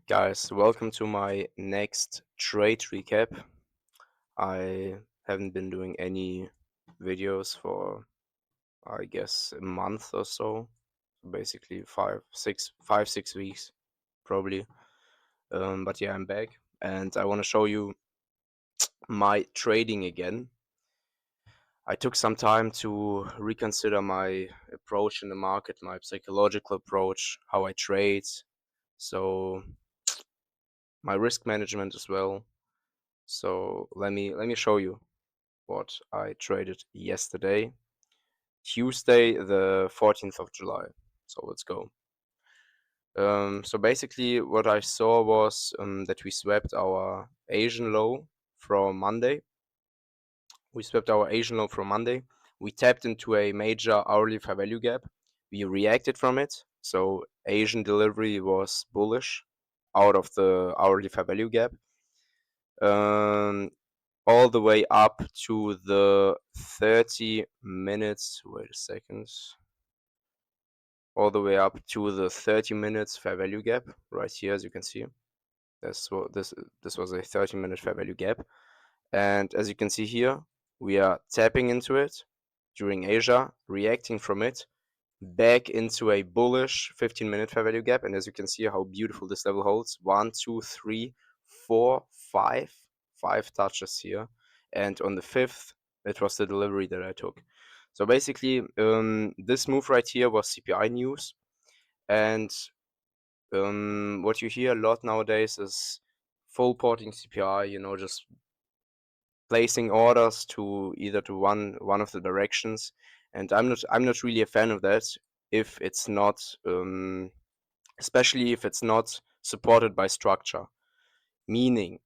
Guys, welcome to my next trade recap. I haven't been doing any videos for, I guess, a month or so. Basically 5, 6 weeks, probably. But yeah, I'm back and I want to show you my trading again. I took some time to reconsider my approach in the market, my psychological approach, how I trade. So my risk management as well. So let me show you what I traded yesterday, Tuesday, the 14th of July. So let's go. So basically, what I saw was that we swept our Asian low from Monday. We swept our Asian low from Monday. We tapped into a major hourly fair value gap. We reacted from it. So Asian delivery was bullish out of the hourly fair value gap. All the way up to the 30 minutes. Wait a second. All the way up to the 30 minutes fair value gap right here, as you can see. This was a 30-minute fair value gap, and as you can see here, we are tapping into it during Asia, reacting from it back into a bullish 15-minute fair value gap, and as you can see how beautiful this level holds. 1, 2, 3, 4, 5 touches here, and on the fifth it was the delivery that I took. So basically, this move right here was CPI news, and what you hear a lot nowadays is full porting CPI, just placing orders to either to one of the directions, and I'm not really a fan of that if it's not especially if it's not supported by structure. Meaning,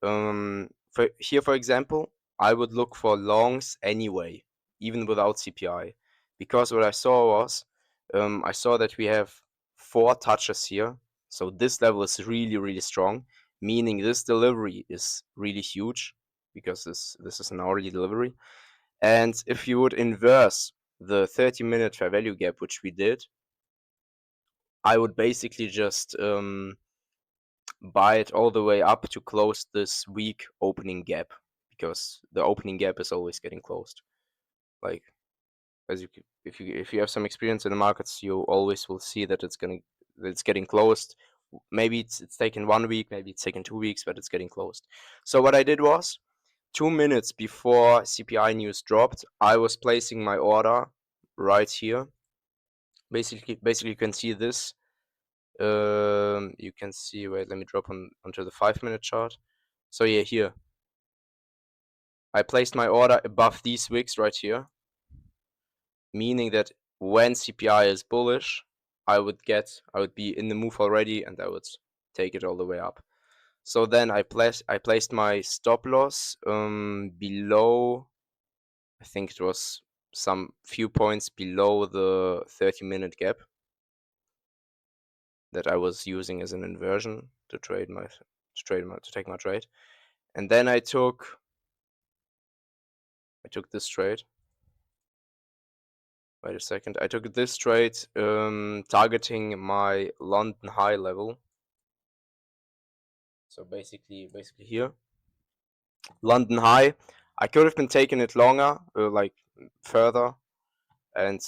for example, I would look for longs anyway, even without CPI, because what I saw was, I saw that we have 4 touches here, so this level is really, really strong, meaning this delivery is really huge, because this is an hourly delivery, and if you would inverse the 30-minute fair value gap, which we did, I would basically just buy it all the way up to close this weak opening gap, because the opening gap is always getting closed. Like, if you have some experience in the markets, you always will see that it's getting closed. Maybe it's taken 1 week, maybe it's taken 2 weeks, but it's getting closed. So what I did was, 2 minutes before CPI news dropped, I was placing my order right here. Basically you can see this. You can see. Wait, let me drop onto the 5-minute chart. So yeah, here I placed my order above these wicks right here, meaning that when CPI is bullish, I would be in the move already, and I would take it all the way up. So then I placed my stop loss below. I think it was some few points below the 30-minute gap that I was using as an inversion to take my trade. And then I took this trade. Wait a second. I took this trade targeting my London high level. So basically here, London high. I could have been taking it longer, like further, and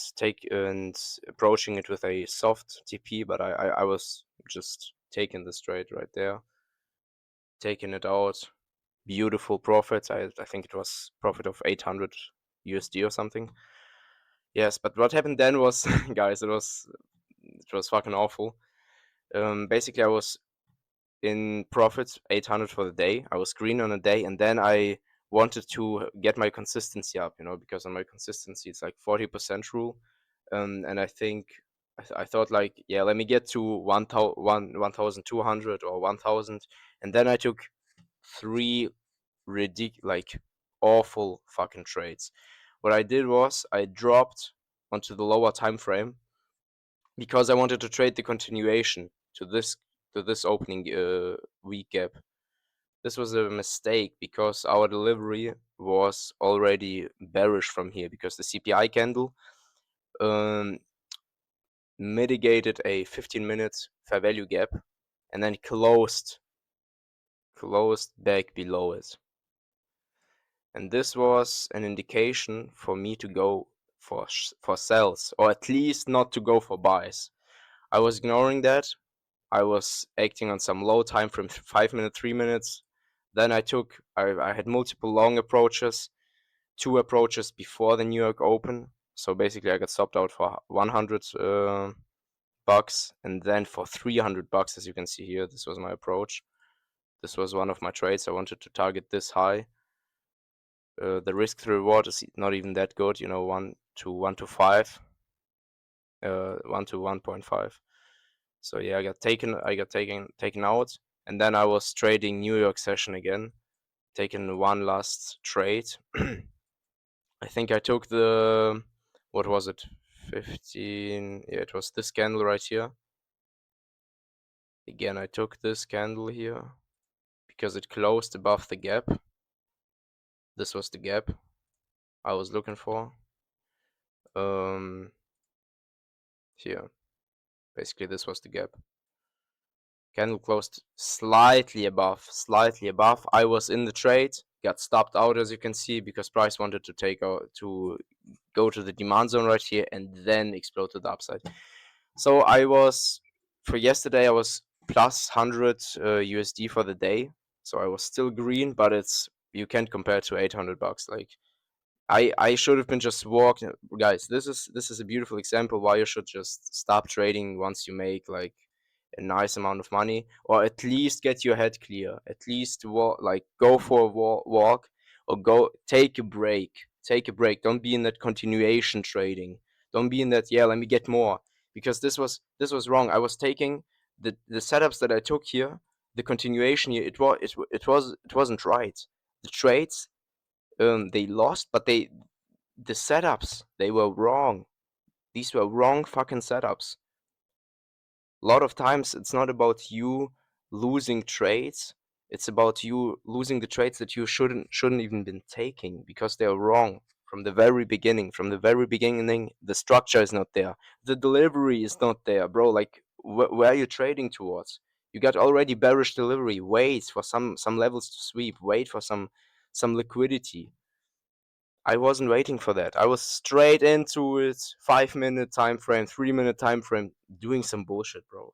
approaching it with a soft TP, but I was just taking this trade right there, taking it out. Beautiful profit. I think it was profit of 800 USD or something. Yes, but what happened then was, guys, it was fucking awful. Basically, I was in profit 800 for the day. I was green on a day, and then I wanted to get my consistency up, because on my consistency it's like 40% rule, and I think I thought, like, yeah, let me get to 1,200 or 1,000, and then I took 3 like awful fucking trades. What I did was I dropped onto the lower time frame because I wanted to trade the continuation to this opening week gap. This was a mistake because our delivery was already bearish from here, because the CPI candle mitigated a 15-minute fair value gap, and then closed back below it. And this was an indication for me to go for sells, or at least not to go for buys. I was ignoring that. I was acting on some low time frame, 5 minutes, 3 minutes. Then I had multiple long approaches, two approaches before the New York Open. So basically, I got stopped out for 100 bucks, and then for 300 bucks, as you can see here, this was my approach. This was one of my trades. I wanted to target this high. The risk to reward is not even that good, 1 to 5, 1 to 1.5. So yeah, I got taken out, and then I was trading New York session again, taking one last trade. I think I took what was it, 15? Yeah, it was this candle right here. Again, I took this candle here because it closed above the gap. This was the gap I was looking for. Here, basically this was the gap. Candle closed slightly above. I was in the trade, got stopped out, as you can see, because price wanted to go to the demand zone right here and then explode to the upside. So for yesterday, I was plus 100 USD for the day. So I was still green, but you can't compare it to 800 bucks. Like, I should have been just walking. Guys, this is a beautiful example why you should just stop trading once you make like a nice amount of money, or at least get your head clear. At least go for a walk, or go take a break. Take a break. Don't be in that continuation trading. Don't be in that, yeah, let me get more, because this was wrong. I was taking the setups that I took here, the continuation here. It wasn't right. The trades, they lost, but the setups, they were wrong. These were wrong fucking setups. A lot of times it's not about you losing trades. It's about you losing the trades that you shouldn't even been taking, because they're wrong from the very beginning. From the very beginning, the structure is not there. The delivery is not there, bro. Like, where are you trading towards? You got already bearish delivery. Wait for some levels to sweep. Wait for some liquidity. I wasn't waiting for that. I was straight into it. 5 minute time frame, 3 minute time frame, doing some bullshit, bro.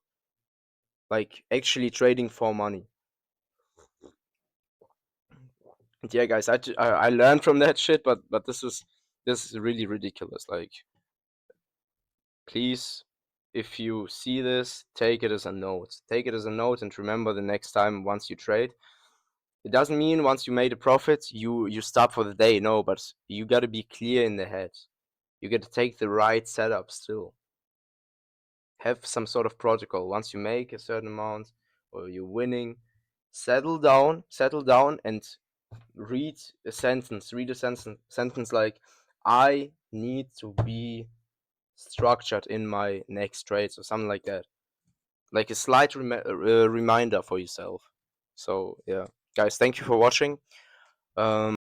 Like, actually trading for money. And yeah, guys, I learned from that shit, but this is really ridiculous. Like, please, if you see this, take it as a note. Take it as a note, and remember the next time once you trade. It doesn't mean once you made a profit, you stop for the day. No, but you got to be clear in the head. You got to take the right setup still. Have some sort of protocol. Once you make a certain amount or you're winning, settle down, and read a sentence like, I need to be structured in my next trades, or something like that. Like a slight reminder for yourself. So yeah, guys, thank you for watching.